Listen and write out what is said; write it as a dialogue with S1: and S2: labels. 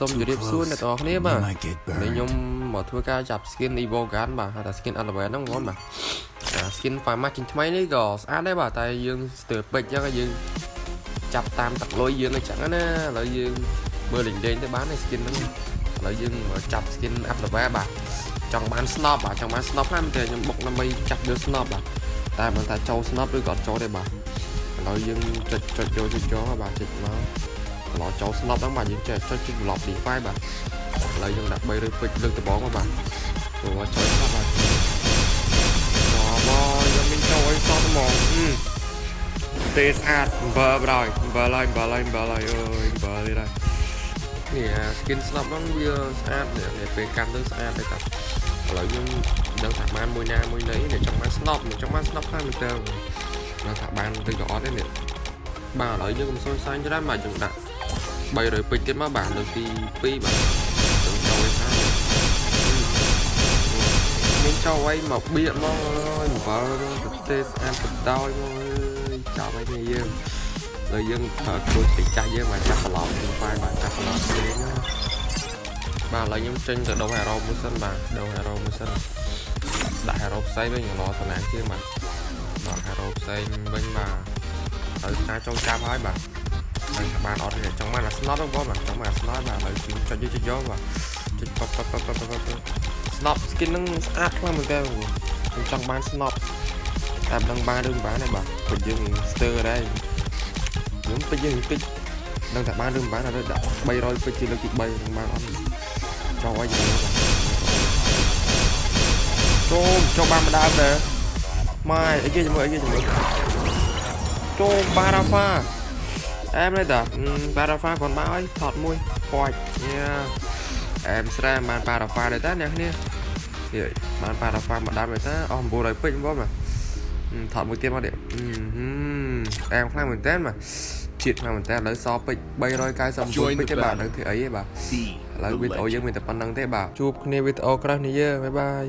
S1: សូមជម្រាបសួរអ្នកទាំងអស់គ្នាបាទនេះខ្ញុំមកធ្វើការចាប់ skin Evogan បាទហៅថា skin Unlevel ហ្នឹងបងបាទskin Farmers ជាថ្មីនេះក៏ស្អាតដែរបាទតែយើងស្ទើរពេកអញ្ចឹងយើងចាប់តាមទឹកលុយយើងអញ្ចឹងណាឥឡូវយើងមើលលេងទៅបានទេ skin ហ្នឹងឥឡូវយើងមកចាប់ skin Unlevel បាទចង់បាន snop បាទចង់បាន snop ហ្នឹងតែខ្ញុំបុកដើម្បីចាប់យក snop បាទតែមិនថាចូល snop ឬក៏អត់ចូលទេបាទឥឡូវយើងចុចយកបាទចុចមកឡោចូល snop ហ្នឹងបាទយើងចេះចុច develop define បាទឥឡូវយើងដាក់3ឬពេចលើកដំបងបាទចូលចុចបាទខ្ញុំមានចូលឲ្យសោះហ្មងទេស្អាតបើហើយបើឡើយអើយបើនេះដែរនេះ skin snop ហ្នឹងវាស្អាតនេះពេលកាន់ទៅស្អាតទេតាឥឡូវយើងដឹងថាបានមួយណាមួយណីនេះចង់បាន snop ខ្លាំងមែនតើដឹងថាបានឬក៏អត់ទេនេះបាទឥឡូវយើងកុំសង្ស័យច្រើនបាទយើងដាក់300ពេចទៀតមកបាទលើកទី2បាទយើងចូលឲ្យថាមានចូលឲ្យមកបៀកមកអើយបើទេស្អាតបដោយមកអើយចាប់ឲ្យនេះយើងហើយយើងប្រើគ្រូទីចាស់យើងមកចាប់ប្រឡប់ទីហ្វាយបាទចាប់ប្រឡប់ទេណាបាទឥឡូវខ្ញុំចេញទៅដង hero មួយសិនបាទដង hero មួយសិនដាក់ hero ផ្សេងវិញរកតំណាងជាងបាទដាក់ hero ផ្សេងវិញបាទហើយការចូលចាប់ហើយបាទហើយបានអត់ទេចង់បានអា snop ហ្នឹងបងបាទចង់បានអា snop បាទហើយចុចយកបាទចុចប៉ snop skin ហ្នឹងស្អាតខ្លាំងមែនតើខ្ញុំចង់បាន snop តែមិនដឹងបានឬមិនបានទេបាទព្រោះយើងស្ទើរដែរខ្ញុំពេចយើងពេចដឹងថាបានឬមិនបានហើយដាក់300ពេចជាលើកទី3នឹងបានអត់ចូលឲ្យយើងចូលបានម្ដងដែរម៉ែអីគេជាមួយចូលបារ៉ាហ្វាអែមនេះតាបារ៉ាហ្វាគាត់មកឲ្យថតមួយប៉ាច់អែមស្រាបានបារ៉ាហ្វាដែរតាអ្នកគ្នានេះបានបារ៉ាហ្វាមកដាំដែរតាអស់900ពេចបងបាទថតមួយទៀតមកទៀតអែមខ្លាំងមែនតើបាទជាតិខ្លាំងមែនតើឥឡូវសពេច399ពេចទេបាទនឹងធ្វើអីទេបាទឥឡូវវីដេអូយើងមានតែប៉ុណ្្នឹងទេបាទជួបគ្នាវីដេអូក្រោយនេះយើបាយបាយ